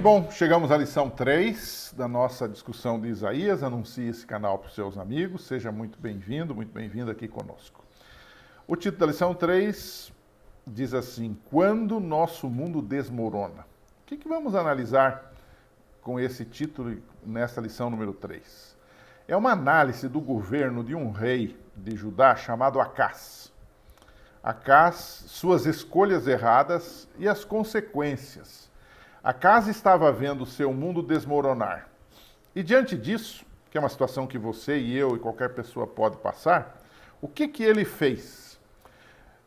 bom, chegamos à lição 3 da nossa discussão de Isaías. Anuncie esse canal para os seus amigos. Seja muito bem-vindo aqui conosco. O título da lição 3 diz assim: Quando nosso mundo desmorona. O que vamos analisar com esse título nesta lição número 3? É uma análise do governo de um rei de Judá chamado Acás. Acás, suas escolhas erradas e as consequências. Acás estava vendo seu mundo desmoronar. E diante disso, que é uma situação que você e eu e qualquer pessoa pode passar, o que ele fez?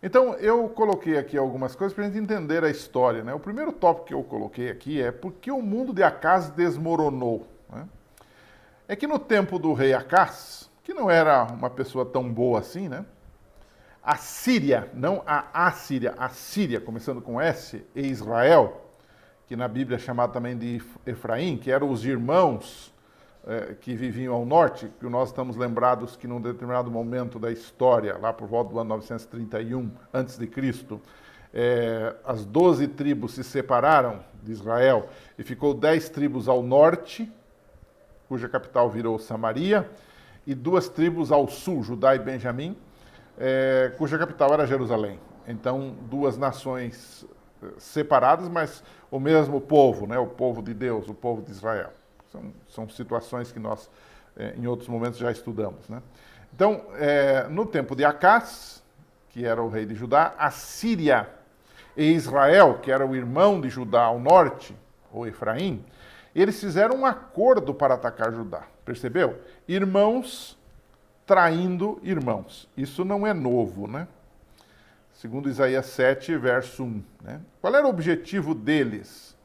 Então, eu coloquei aqui algumas coisas para a gente entender a história, né? O primeiro tópico que eu coloquei aqui é por que o mundo de Acás desmoronou, né? É que no tempo do rei Acás, que não era uma pessoa tão boa assim, né? A Síria, não a Assíria, a Síria, começando com S, e Israel, que na Bíblia é chamado também de Efraim, que eram os irmãos que viviam ao norte, que nós estamos lembrados que num determinado momento da história, lá por volta do ano 931 a.C., as 12 tribos se separaram de Israel e ficou 10 tribos ao norte, cuja capital virou Samaria, e 2 tribos ao sul, Judá e Benjamim, cuja capital era Jerusalém. Então, 2 nações separadas, mas o mesmo povo, né? O povo de Deus, o povo de Israel. São situações que nós, em outros momentos, já estudamos, né? Então, no tempo de Acás, que era o rei de Judá, a Síria e Israel, que era o irmão de Judá ao norte, ou Efraim, eles fizeram um acordo para atacar Judá. Percebeu? Irmãos traindo irmãos. Isso não é novo, né? Segundo Isaías 7, verso 1. Né? Qual era o objetivo deles?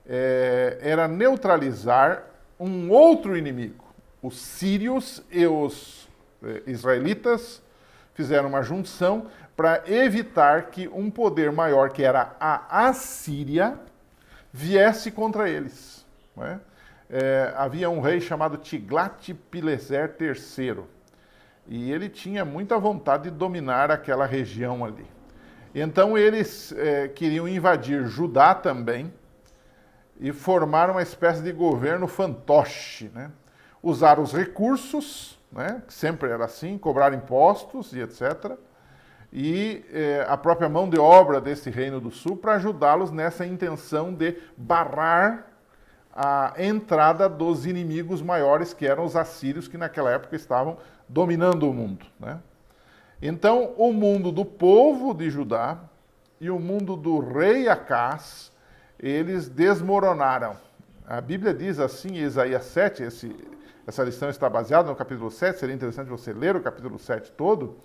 Era neutralizar um outro inimigo. Os sírios e os israelitas fizeram uma junção para evitar que um poder maior, que era a Assíria, viesse contra eles. Né? Havia um rei chamado Tiglat-Pileser III. E ele tinha muita vontade de dominar aquela região ali. Então eles queriam invadir Judá também e formar uma espécie de governo fantoche, né? Usar os recursos, né? Que sempre era assim, cobrar impostos e etc. E a própria mão de obra desse reino do sul para ajudá-los nessa intenção de barrar a entrada dos inimigos maiores, que eram os assírios, que naquela época estavam dominando o mundo, né? Então, o mundo do povo de Judá e o mundo do rei Acás, eles desmoronaram. A Bíblia diz assim em Isaías 7, essa lição está baseada no capítulo 7, seria interessante você ler o capítulo 7 todo,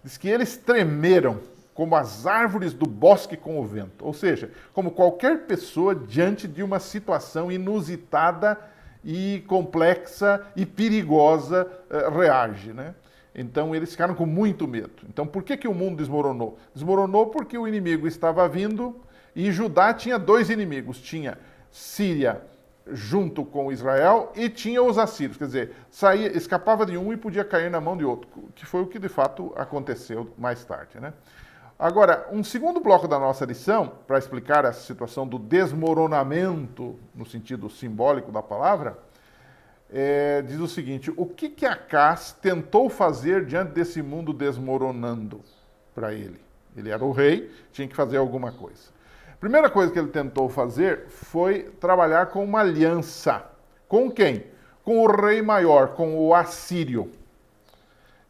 diz que eles tremeram como as árvores do bosque com o vento. Ou seja, como qualquer pessoa diante de uma situação inusitada e complexa e perigosa reage, né? Então eles ficaram com muito medo. Então por que o mundo desmoronou? Desmoronou porque o inimigo estava vindo e Judá tinha 2 inimigos. Tinha Síria junto com Israel e tinha os assírios. Quer dizer, escapava de um e podia cair na mão de outro, que foi o que de fato aconteceu mais tarde, né? Agora, um segundo bloco da nossa lição, para explicar essa situação do desmoronamento, no sentido simbólico da palavra, diz o seguinte: o que Acás tentou fazer diante desse mundo desmoronando para ele? Ele era o rei, tinha que fazer alguma coisa. A primeira coisa que ele tentou fazer foi trabalhar com uma aliança. Com quem? Com o rei maior, com o assírio.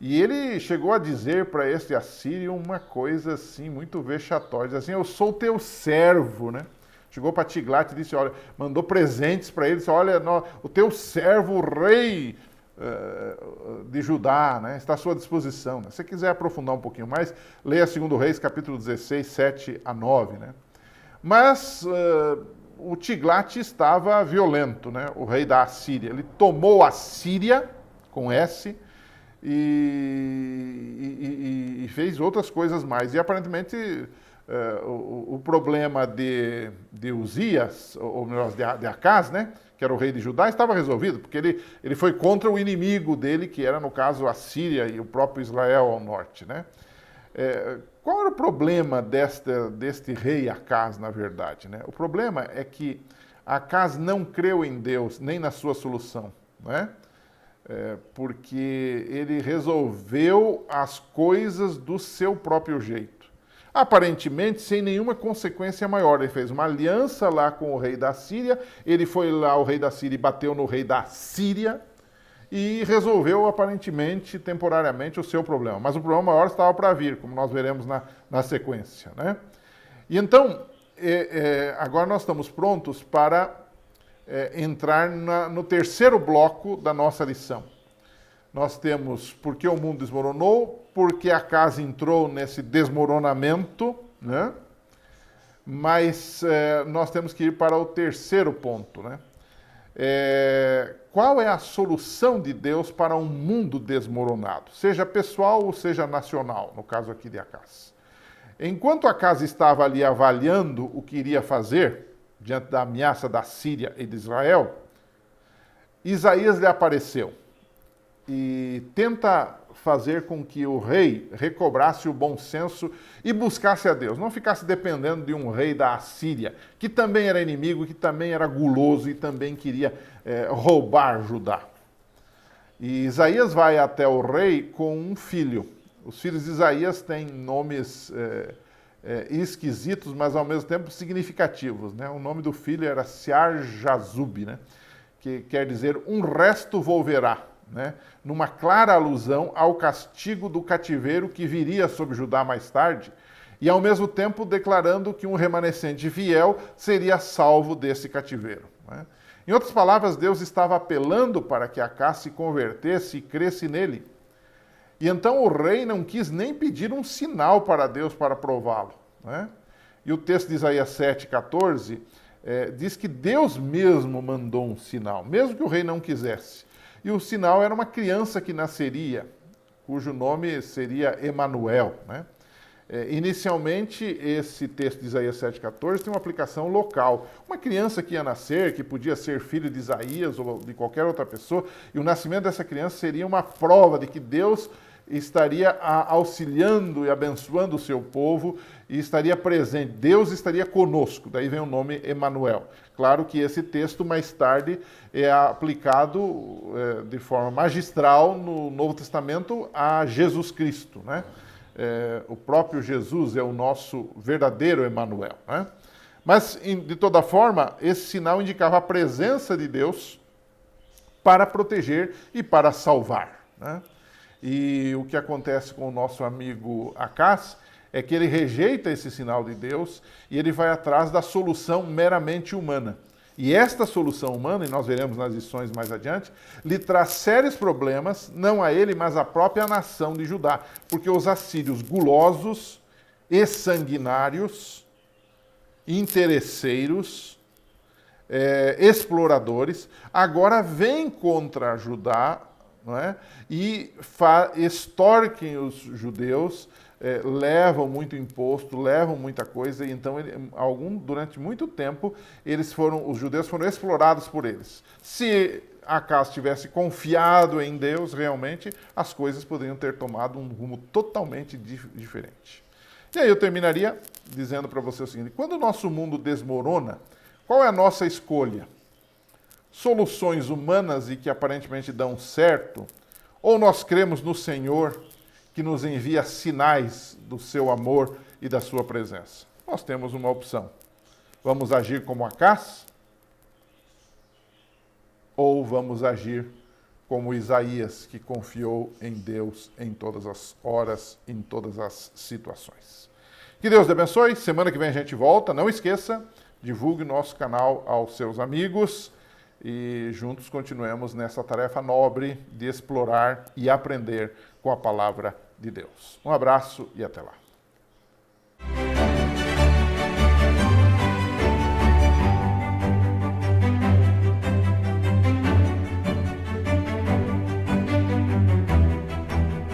E ele chegou a dizer para esse assírio uma coisa assim, muito vexatória. Diz assim: eu sou teu servo, né? Chegou para Tiglat e disse, olha, mandou presentes para ele, disse, olha, o teu servo, o rei de Judá, né, está à sua disposição. Né? Se você quiser aprofundar um pouquinho mais, leia 2 Reis, capítulo 16, 7 a 9. Né? Mas o Tiglat estava violento, né? O rei da Assíria. Ele tomou a Síria, com S, e fez outras coisas mais. E aparentemente o problema de Uzias, ou melhor, de Acás, né, que era o rei de Judá, estava resolvido, porque ele foi contra o inimigo dele, que era, no caso, a Síria e o próprio Israel ao norte, né? Qual era o problema deste rei Acás, na verdade, né? O problema é que Acas não creu em Deus, nem na sua solução, né? Porque ele resolveu as coisas do seu próprio jeito. Aparentemente, sem nenhuma consequência maior. Ele fez uma aliança lá com o rei da Síria, ele foi lá, o rei da Síria, e bateu no rei da Síria, e resolveu, aparentemente, temporariamente, o seu problema. Mas o problema maior estava para vir, como nós veremos na sequência, né? E então, agora nós estamos prontos para entrar no terceiro bloco da nossa lição. Nós temos por que o mundo desmoronou, porque a casa entrou nesse desmoronamento, né? Mas nós temos que ir para o terceiro ponto, né? Qual é a solução de Deus para um mundo desmoronado, seja pessoal ou seja nacional, no caso aqui de Acas? Enquanto Acas estava ali avaliando o que iria fazer diante da ameaça da Síria e de Israel, Isaías lhe apareceu e tenta fazer com que o rei recobrasse o bom senso e buscasse a Deus, não ficasse dependendo de um rei da Assíria, que também era inimigo, que também era guloso e também queria roubar Judá. E Isaías vai até o rei com um filho. Os filhos de Isaías têm nomes esquisitos, mas ao mesmo tempo significativos, né? O nome do filho era Sear-Jazub, né? Que quer dizer um resto volverá, né? Numa clara alusão ao castigo do cativeiro que viria sobre Judá mais tarde, e ao mesmo tempo declarando que um remanescente fiel seria salvo desse cativeiro, né? Em outras palavras, Deus estava apelando para que Acas se convertesse e cresce nele. E então o rei não quis nem pedir um sinal para Deus para prová-lo, né? E o texto de Isaías 7,14 diz que Deus mesmo mandou um sinal, mesmo que o rei não quisesse. E o sinal era uma criança que nasceria, cujo nome seria Emanuel, né? Inicialmente, esse texto de Isaías 7,14 tem uma aplicação local. Uma criança que ia nascer, que podia ser filho de Isaías ou de qualquer outra pessoa, e o nascimento dessa criança seria uma prova de que Deus estaria auxiliando e abençoando o seu povo e estaria presente. Deus estaria conosco. Daí vem o nome Emanuel. Claro que esse texto mais tarde é aplicado de forma magistral no Novo Testamento a Jesus Cristo, né? O próprio Jesus é o nosso verdadeiro Emanuel, né? Mas, de toda forma, esse sinal indicava a presença de Deus para proteger e para salvar, né? E o que acontece com o nosso amigo Acas é que ele rejeita esse sinal de Deus e ele vai atrás da solução meramente humana. E esta solução humana, e nós veremos nas lições mais adiante, lhe traz sérios problemas, não a ele, mas à própria nação de Judá. Porque os assírios gulosos e sanguinários, interesseiros, exploradores, agora vêm contra Judá, não é? E extorquem os judeus, levam muito imposto, levam muita coisa, e então durante muito tempo os judeus foram explorados por eles. Se Acas tivesse confiado em Deus realmente, as coisas poderiam ter tomado um rumo totalmente diferente. E aí eu terminaria dizendo para você o seguinte: quando o nosso mundo desmorona, qual é a nossa escolha? Soluções humanas e que aparentemente dão certo, ou nós cremos no Senhor que nos envia sinais do seu amor e da sua presença? Nós temos uma opção. Vamos agir como Acas? Ou vamos agir como Isaías, que confiou em Deus em todas as horas, em todas as situações? Que Deus te abençoe. Semana que vem a gente volta. Não esqueça, divulgue o nosso canal aos seus amigos e juntos continuemos nessa tarefa nobre de explorar e aprender com a palavra de Deus. Um abraço e até lá.